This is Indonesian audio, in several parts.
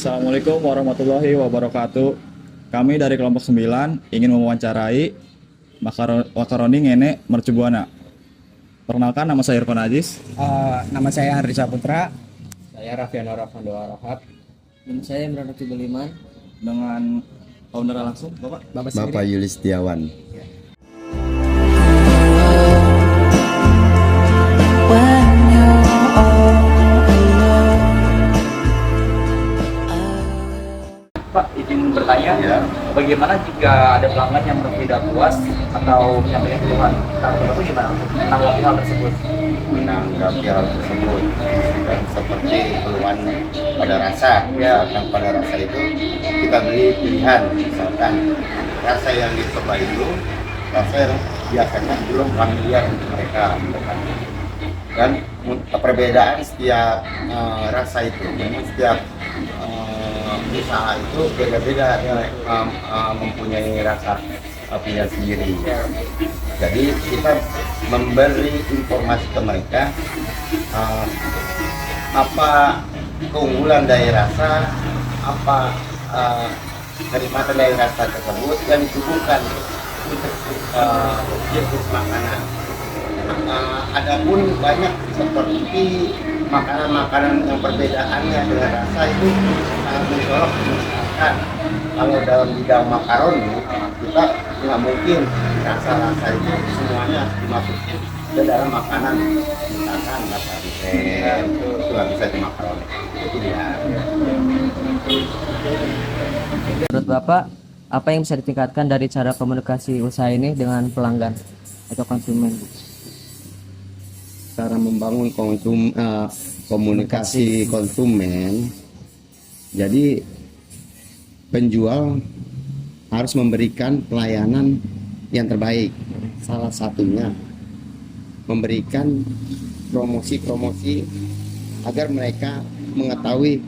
Assalamualaikum warahmatullahi wabarakatuh. Kami dari kelompok 9 ingin mewawancarai makaroni ngene mercubuana. Perkenalkan, nama saya Irfan Aziz. Nama saya Andri Saputra. Saya Raffiano Rafando Arahab. Dan saya Imran Roti Beliman. Dengan founder langsung, Bapak. Bapak Yulis Setiawan. Pak, izin bertanya, Ya. bagaimana jika ada pelanggan yang tidak puas atau menyampaikan keluhan? Bapak gimana untuk menanggapi hal tersebut? Menanggapi hal tersebut dan seperti keluhan pada rasa, misalkan pada rasa itu kita beli pilihan, misalkan rasa yang dicoba itu rasa yang biasanya belum familiar untuk mereka, misalkan. Dan perbedaan setiap rasa itu, memang setiap usaha itu beda-beda mempunyai rasa pilihan sendiri. Jadi kita memberi informasi ke mereka apa keunggulan dari rasa, apa kenikmatan dari rasa tersebut yang disuguhkan untuk jenis makanan. Adapun banyak seperti makanan-makanan yang perbedaannya dengan rasa itu sangat mencolok. Misalkan kalau dalam bidang makaroni kita nggak mungkin rasa-rasa itu semuanya dimasukin ke dalam makanan, misalkan rasa pisang itu nggak bisa di makaroni, itu dia. Menurut Bapak, apa yang bisa ditingkatkan dari cara komunikasi usaha ini dengan pelanggan atau konsumen? Cara membangun komunikasi konsumen, jadi penjual harus memberikan pelayanan yang terbaik. Salah satunya memberikan promosi-promosi agar mereka mengetahui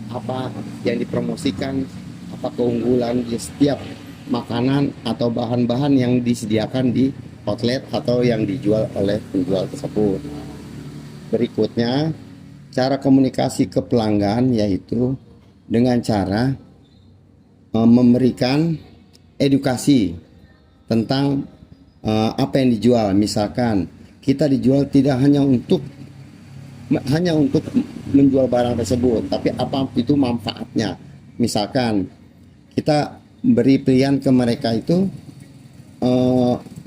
apa yang dipromosikan, apa keunggulan di setiap makanan atau bahan-bahan yang disediakan di outlet atau yang dijual oleh penjual tersebut. Berikutnya, cara komunikasi ke pelanggan yaitu dengan cara memberikan edukasi tentang apa yang dijual. Misalkan kita dijual tidak hanya untuk menjual barang tersebut, tapi apa itu manfaatnya. Misalkan kita beri pilihan ke mereka itu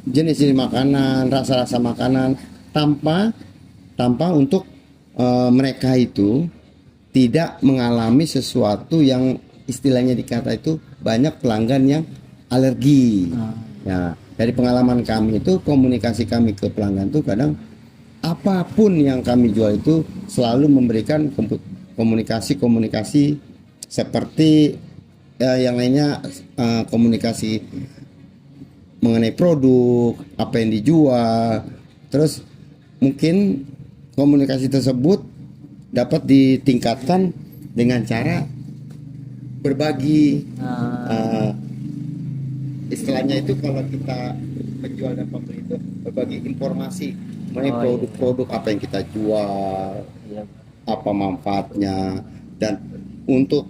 jenis-jenis makanan, rasa-rasa makanan tanpa untuk mereka itu tidak mengalami sesuatu yang istilahnya dikata itu banyak pelanggan yang alergi. Ya, dari pengalaman kami itu komunikasi kami ke pelanggan itu kadang apapun yang kami jual itu selalu memberikan komunikasi seperti yang lainnya, komunikasi mengenai produk, apa yang dijual. Terus mungkin komunikasi tersebut dapat ditingkatkan dengan cara berbagi. Istilahnya itu kalau kita menjual dan pembeli itu berbagi informasi mengenai produk-produk apa yang kita jual, apa manfaatnya, dan untuk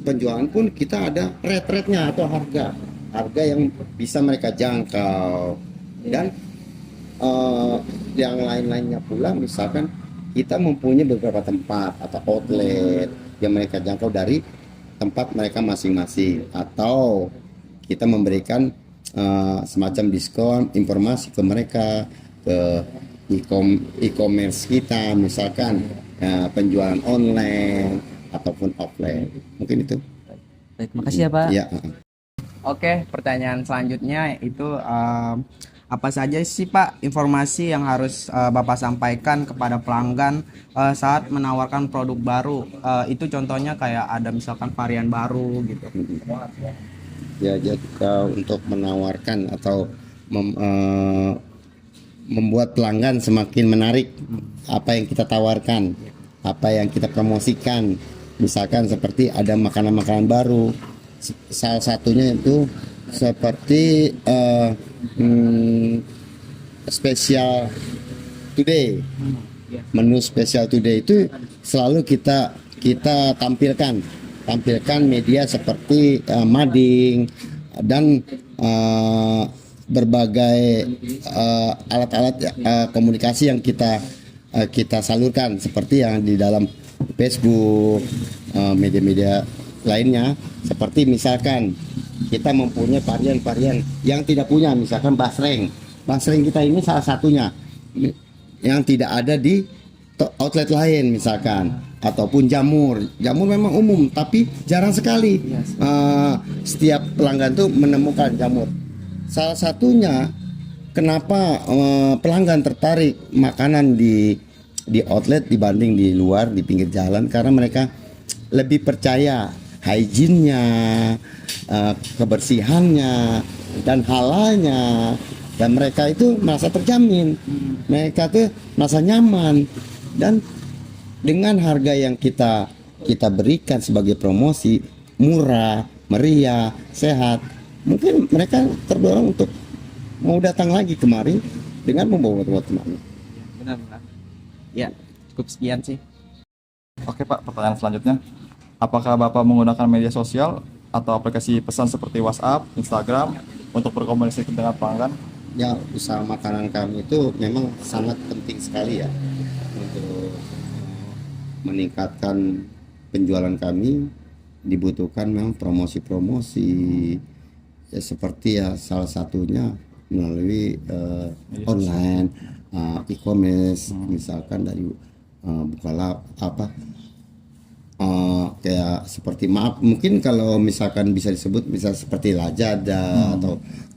penjualan pun kita ada rate-nya atau harga yang bisa mereka jangkau. Dan yang lain-lainnya pula, misalkan kita mempunyai beberapa tempat atau outlet yang mereka jangkau dari tempat mereka masing-masing, atau kita memberikan semacam diskon informasi ke mereka ke e-commerce kita, misalkan penjualan online ataupun offline. Mungkin itu. Baik, makasih ya Pak. Ya. Oke, pertanyaan selanjutnya itu apa saja sih Pak informasi yang harus Bapak sampaikan kepada pelanggan saat menawarkan produk baru? Itu contohnya kayak ada misalkan varian baru gitu. Ya, jadi untuk menawarkan atau membuat pelanggan semakin menarik apa yang kita tawarkan, apa yang kita promosikan. Misalkan seperti ada makanan-makanan baru, salah satunya itu seperti spesial today. Menu spesial today itu selalu kita kita tampilkan media seperti mading dan berbagai alat-alat komunikasi yang kita salurkan seperti yang di dalam Facebook, media-media lainnya, seperti misalkan kita mempunyai varian-varian yang tidak punya, misalkan basreng kita ini salah satunya yang tidak ada di outlet lain misalkan, ataupun jamur memang umum tapi jarang sekali setiap pelanggan tuh menemukan jamur. Salah satunya kenapa pelanggan tertarik makanan di outlet dibanding di luar di pinggir jalan, karena mereka lebih percaya hygiene-nya, kebersihannya dan halalnya, dan mereka itu merasa terjamin, mereka tuh merasa nyaman. Dan dengan harga yang kita berikan sebagai promosi murah, meriah, sehat, mungkin mereka terdorong untuk mau datang lagi kemari dengan membawa teman-teman. Benar-benar. Ya, cukup sekian sih. Oke Pak, pertanyaan selanjutnya. Apakah Bapak menggunakan media sosial atau aplikasi pesan seperti WhatsApp, Instagram untuk berkomunikasi dengan pelanggan? Ya, usaha makanan kami itu memang sangat penting sekali ya untuk meningkatkan penjualan kami. Dibutuhkan memang promosi-promosi ya, seperti ya salah satunya melalui online, e-commerce, misalkan dari Bukalapak, kayak seperti mungkin kalau misalkan bisa disebut bisa seperti Lazada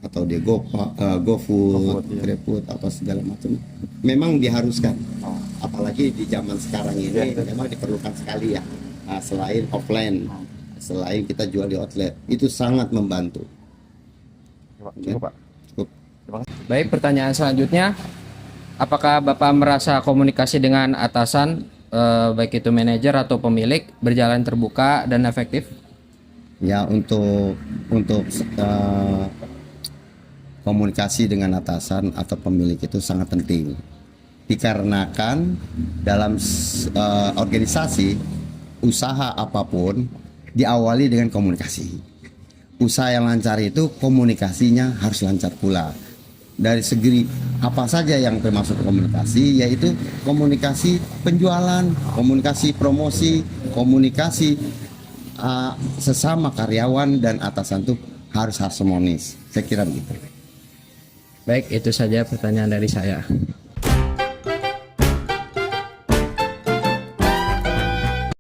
atau di GoFood, iya. GrabFood atau segala macam, memang diharuskan. Apalagi di zaman sekarang ini memang diperlukan sekali ya. Selain offline, selain kita jual di outlet, itu sangat membantu. Cukup Pak. Cukup. Baik, pertanyaan selanjutnya, apakah Bapak merasa komunikasi dengan atasan, baik itu manajer atau pemilik, berjalan terbuka dan efektif? Ya, untuk komunikasi dengan atasan atau pemilik itu sangat penting, dikarenakan dalam organisasi usaha apapun diawali dengan komunikasi. Usaha yang lancar itu komunikasinya harus lancar pula. Dari segi apa saja yang termasuk komunikasi, yaitu komunikasi penjualan, komunikasi promosi, komunikasi sesama karyawan dan atasan itu harus harmonis. Saya kira begitu. Baik, itu saja pertanyaan dari saya.